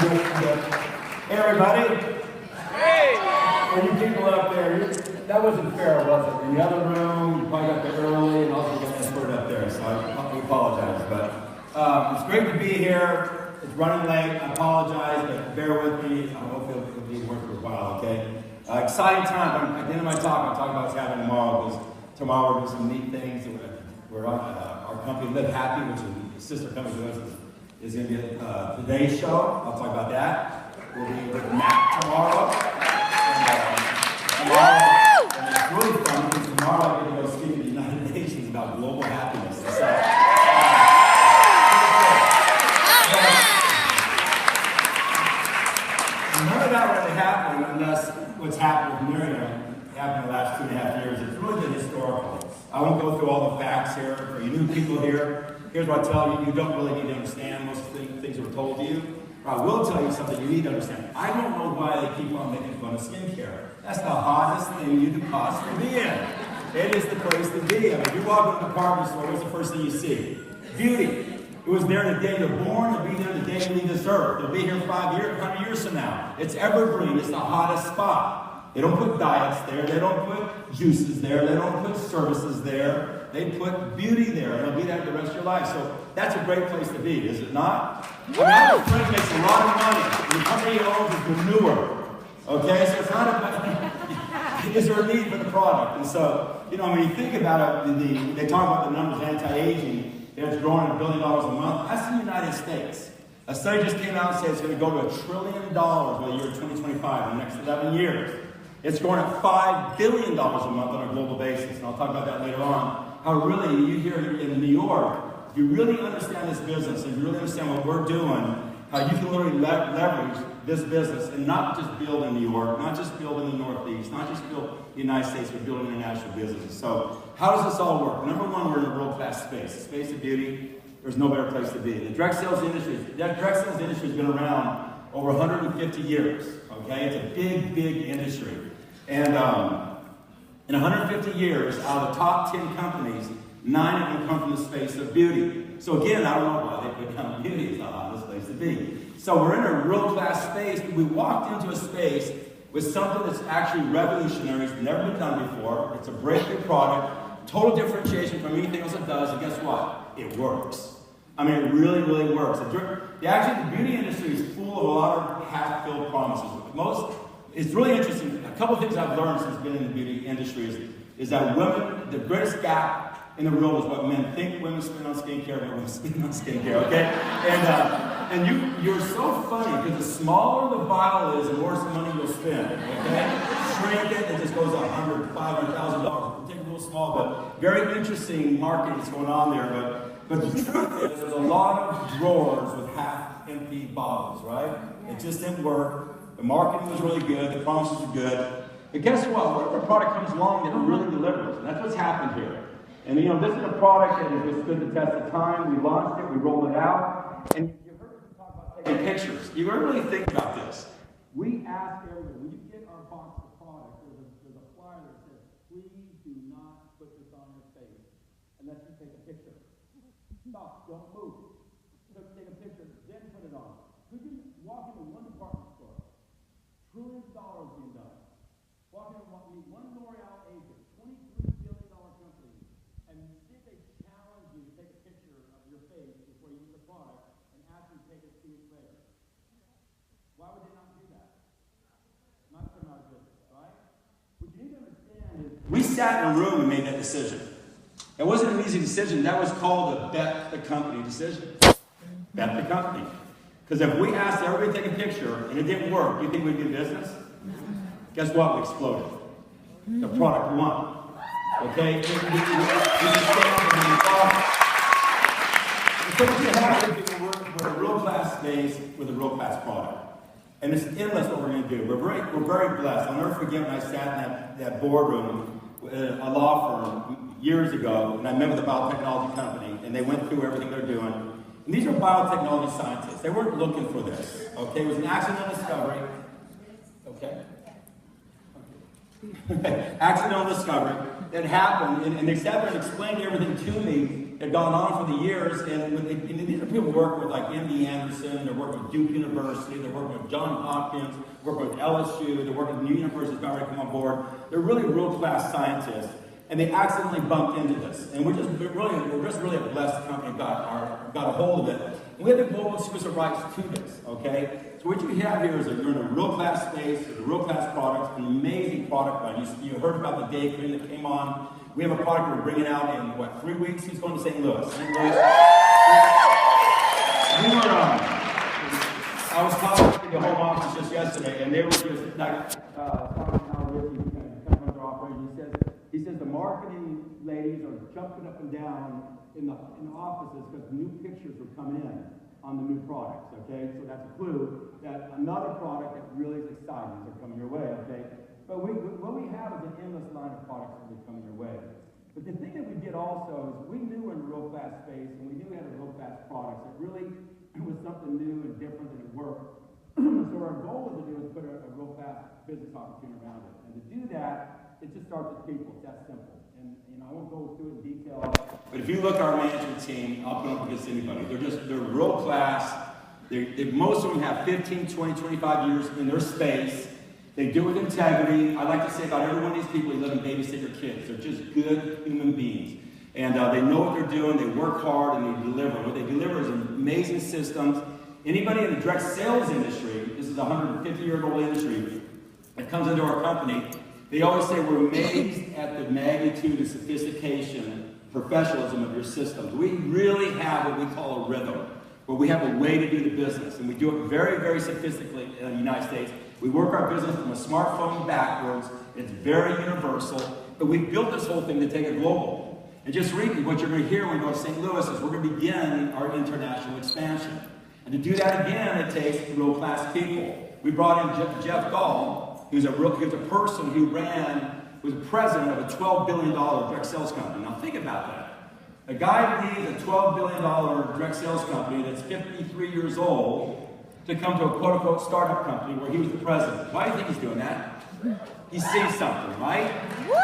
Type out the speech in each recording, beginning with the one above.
Hey, everybody. Hey. Well, you people up there, that wasn't fair, was it? In the other room, you probably got there early, and also got escorted up there, so I apologize. But it's great to be here. It's running late. I apologize, but bear with me. I hope it'll be worth your while, okay? Exciting time. At the end of my talk, I'll talk about what's happening tomorrow, because tomorrow we're doing some neat things. We're on our company, Live Happy, which is a sister company to us, is going to be today's show. I'll talk about that. We'll be with Matt tomorrow. And it's really fun because tomorrow I'm going to go speak at the United Nations about global happiness. So, none of that really happened unless what's happened with Miriam happened in the last 2.5 years. It's really been historical. I won't go through all the facts here. For you new people here, here's what I tell you. You don't really need to understand most of the things that were told to you. I will tell you something you need to understand. I don't know why they keep on making fun of skincare. That's the hottest thing you could possibly be in. It is the place to be. I mean, if you walk into a department store, what's the first thing you see? Beauty. It was there the day you're born. It'll be there the day you leave this earth. It'll be here 5 years, 100 years from now. It's evergreen. It's the hottest spot. They don't put diets there. They don't put juices there. They don't put services there. They put beauty there. And it'll be there the rest of your life. So that's a great place to be, is it not? I mean, I have a friend who makes a lot of money. The company he owns is manure. Okay? So it's not about, is there a need for the product? And so, you know, when you think about it, they talk about the numbers, anti-aging, it's growing at $1 billion a month. That's the United States. A study just came out and said it's going to go to $1 trillion by the year 2025 in the next 11 years. It's growing at $5 billion a month on a global basis. And I'll talk about that later on. How really, you hear in New York, if you really understand this business, and you really understand what we're doing, how you can literally leverage this business and not just build in New York, not just build in the Northeast, not just build the United States, but build international businesses. So how does this all work? Number one, we're in a world-class space. The space of beauty, there's no better place to be. The direct sales industry has been around over 150 years, okay? It's a big, big industry. And in 150 years, out of the top 10 companies, 9 of them come from the space of beauty. So again, I don't know why they put down beauty is the hottest place to be. So we're in a world-class space. We walked into a space with something that's actually revolutionary. It's never been done before. It's a breakthrough product, total differentiation from anything else it does. And guess what? It works. I mean, it really, really works. Actually, the beauty industry is full of a lot of half-filled promises. It's really interesting. A couple of things I've learned since being in the beauty industry is that women, the greatest gap in the world is what men think women spend on skincare and what women spend on skincare, okay? And you're so funny because the smaller the vial is, the more money you'll spend, okay? Shrink it, it just goes $100,000, $500,000. Take it a little small, but very interesting market that's going on there. But the truth is, there's a lot of drawers with half-empty bottles, right? It just didn't work. The marketing was really good. The promises were good. But guess what? Whatever product comes along, it really delivers. And that's what's happened here. And you know, this is a product that has stood the test of time. We launched it. We rolled it out. And you heard us talk about taking pictures. You ever really think about this? We ask everybody, when you get our box of products, there's a flyer that says, please do not put this on your face unless you take a picture. Stop. Don't move. Take a picture, then put it on. Could you walk into one department store? Trillions of dollars being done. Walk in and meet one L'Oreal agent, $23 billion company, and see if they challenge you to take a picture of your face before you use the product and ask you to take it 2 weeks later. Why would they not do that? Not for our business, right? What you need to understand is we sat in a room and made that decision. It wasn't an easy decision. That was called a bet the company decision. Bet the company. Because if we asked everybody to take a picture and it didn't work, do you think we'd do business? Guess what? We exploded. The product won. Okay? So what you have is we're a real-class space with a real-class product. And it's endless what we're going to do. We're very blessed. I'll never forget when I sat in that boardroom with a law firm years ago, and I met with a biotechnology company, and they went through everything they're doing. And these are biotechnology scientists. They weren't looking for this. Okay? It was an accidental discovery. Okay? Accidental discovery that happened, and they sat there and explained everything to me had gone on for the years, and these are people working with like MD Anderson, they're working with Duke University, they're working with Johns Hopkins, working with LSU, they're working with new universities about ready to come on board. They're really world-class scientists, and they accidentally bumped into this. And we're just really a blessed company, got a hold of it. And we have the global exclusive rights to this, okay? So what you have here is that you're in a real-class space, with a real-class product, an amazing product line. You heard about the day cream that came on. We have a product we're bringing out in, 3 weeks? He's going to St. Louis. I was talking to the home office just yesterday, and they were just like, talking how Ricky kind of their operation. He says the marketing ladies are jumping up and down in the offices because new pictures are coming in on the new products, okay? So that's a clue that another product that really is exciting is coming your way, okay? But what we have is an endless line of products that are coming your way. But the thing that we did also is we knew we're in a real-class space, and we knew we had a real-class products. It really was something new and different and it worked. So our goal was to do is put a real-class business opportunity around it. And to do that, it just starts with people. It's that simple. And I won't go through it in detail. But if you look at our management team, I'll put up against anybody. They're real-class. Most of them have 15, 20, 25 years in their space. They do it with integrity. I like to say about every one of these people, you let them babysit your kids. They're just good human beings. And they know what they're doing. They work hard and they deliver. What they deliver is amazing systems. Anybody in the direct sales industry, this is a 150-year-old industry, that comes into our company, they always say we're amazed at the magnitude and sophistication, professionalism of your systems. We really have what we call a rhythm, where we have a way to do the business. And we do it very, very sophisticatedly in the United States. We work our business from a smartphone backwards. It's very universal. But we've built this whole thing to take it global. And just read what you're going to hear when we go to St. Louis is we're going to begin our international expansion. And to do that again, it takes real-class people. We brought in Jeff Gall, who's a person who was president of a $12 billion direct sales company. Now think about that. A guy leads a $12 billion direct sales company that's 53 years old to come to a quote-unquote startup company where he was the president. Why do you think he's doing that? He sees something, right? Woo!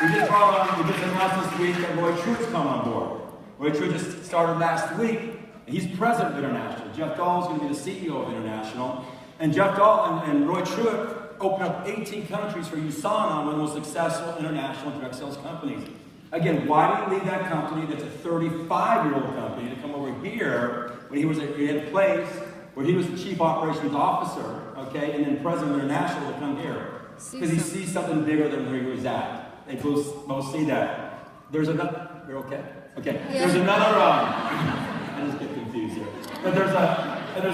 We just announced this week that Roy Truitt's come on board. Roy Truitt just started last week. He's president of International. Jeff Dahl is going to be the CEO of International. And Jeff Dahl and Roy Truitt opened up 18 countries for USANA, one of the most successful international direct sales companies. Again, why did he leave that company that's a 35-year-old company to come over here when he had a place where he was the chief operations officer, okay, and then president of International to come here? Because he sees something bigger than where he was at. They both see that. There's another, you're okay? Okay. Yeah. There's another, I just get confused here. But there's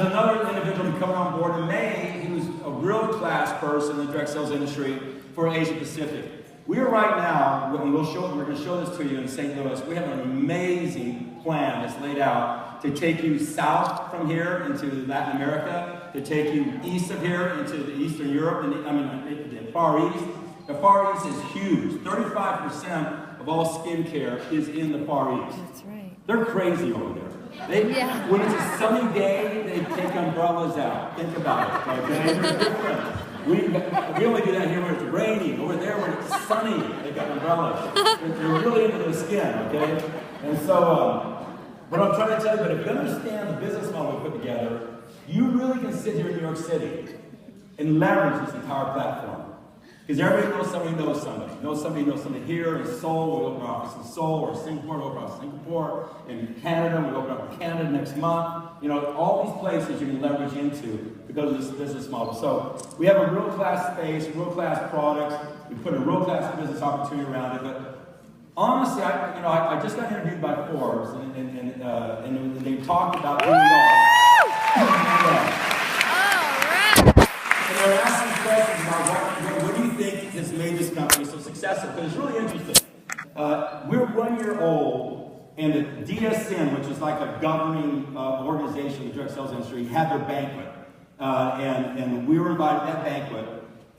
another individual coming on board in May who's a real class person in the direct sales industry for Asia Pacific. We are right now, and we're going to show this to you in St. Louis, we have an amazing plan that's laid out to take you south from here into Latin America, to take you east of here into Eastern Europe, and the Far East. The Far East is huge. 35% of all skincare is in the Far East. That's right. They're crazy over there. When it's a sunny day, they take umbrellas out. Think about it, okay? They're different. We only do that here when it's raining. Over there when it's sunny, they got umbrellas. They're really into their skin, okay? And so, what I'm trying to tell you, but if you understand the business model we put together, you really can sit here in New York City and leverage this entire platform. Because everybody knows somebody knows somebody. Knows somebody here in Seoul. We open our office in Seoul, or Singapore. We open our office in Singapore. In Canada, we open up in Canada next month. All these places you can leverage into because of this business model. So we have a real class space, real class products. We put a real class business opportunity around it. But honestly, I just got interviewed by Forbes, and they talked about who we are. And they're asking questions about what do you think has made this company so successful? Because it's really interesting. We're 1 year old, and the DSM, which is like a governing organization in the direct sales industry, had their banquet. And we were invited to that banquet,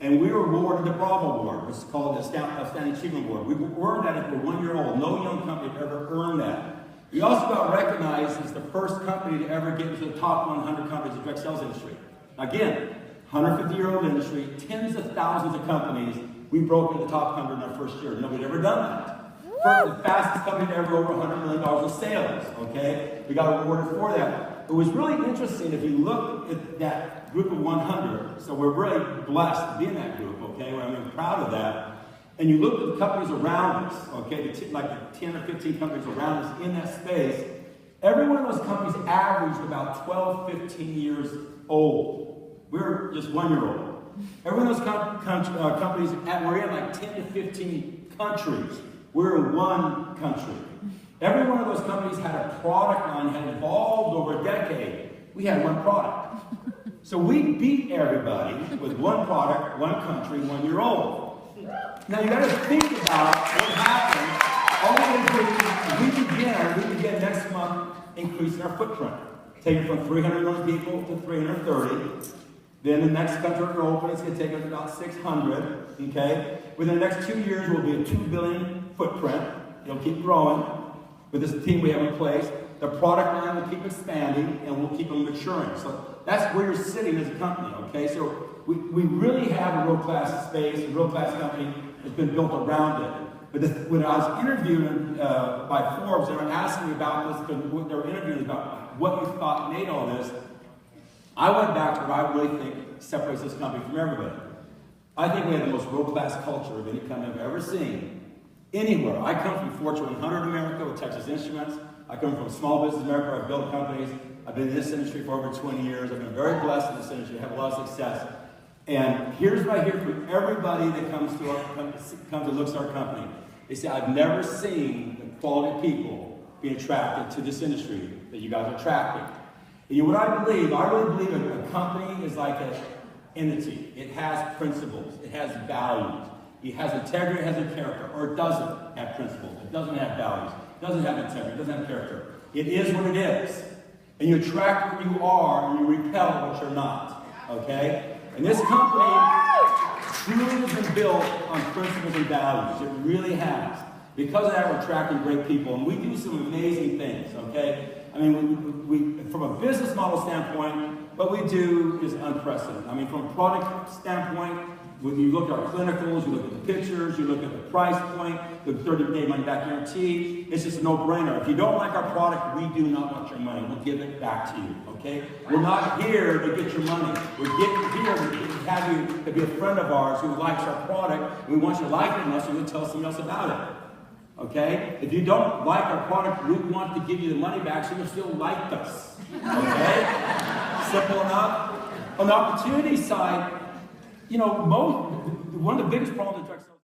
and we were awarded the Bravo Award, which is called the Outstanding Achievement Award. We earned that if we're 1 year old. No young company had ever earned that. We also got recognized as the first company to ever get into the top 100 companies in the direct sales industry. Again, 150-year-old industry, tens of thousands of companies. We broke into the top 100 in our first year. Nobody had ever done that. the fastest company ever, over $100 million in sales, okay? We got awarded for that. It was really interesting if you look at that group of 100, so we're really blessed to be in that group, okay? I'm proud of that. And you look at the companies around us, okay, like the 10 or 15 companies around us in that space, every one of those companies averaged about 12, 15 years old. We're just 1 year old. Every one of those companies, we're in like 10 to 15 countries. We're in one country. Every one of those companies had a product line, had evolved over a decade. We had one product. So we beat everybody with one product, one country, 1 year old. Now you got to think about what happened. All we begin next month increasing our footprint. Taking from 300 million people to 330. Then the next country we're open, it's going to take us about 600, okay? Within the next 2 years, we'll be a 2 billion footprint. It'll keep growing with this team we have in place. The product line will keep expanding, and we'll keep them maturing. So that's where you're sitting as a company, okay? So we really have a world-class space, a world-class company that's been built around it. But when I was interviewed by Forbes, they were asking me about this, because they were interviewing about what you thought made all this. I went back to what I really think separates this company from everybody. I think we have the most world-class culture of any company I've ever seen, anywhere. I come from Fortune 100 America with Texas Instruments. I come from Small Business America where I've built companies. I've been in this industry for over 20 years. I've been very blessed in this industry. I have a lot of success. And here's what I hear from everybody that comes and looks at our company. They say, I've never seen the quality of people be attracted to this industry that you guys are attracting. And you know what I believe? I really believe a company is like an entity. It has principles. It has values. It has integrity, it has a character, or it doesn't have principles. It doesn't have values. It doesn't have integrity. It doesn't have character. It is what it is. And you attract what you are, and you repel what you're not. Okay? And this company truly has been built on principles and values. It really has. Because of that, we're attracting great people. And we do some amazing things, okay? I mean, we from a business model standpoint, what we do is unprecedented. I mean, from a product standpoint, when you look at our clinicals, you look at the pictures, you look at the price point, the 30-day money-back guarantee, it's just a no-brainer. If you don't like our product, we do not want your money. We'll give it back to you, okay? We're not here to get your money. We're here to have you to be a friend of ours who likes our product. We want you to like it enough so you'll tell someone else about it. Okay? If you don't like our product, we want to give you the money back so you'll still like us. Okay? Simple enough. On the opportunity side, you know, one of the biggest problems in drug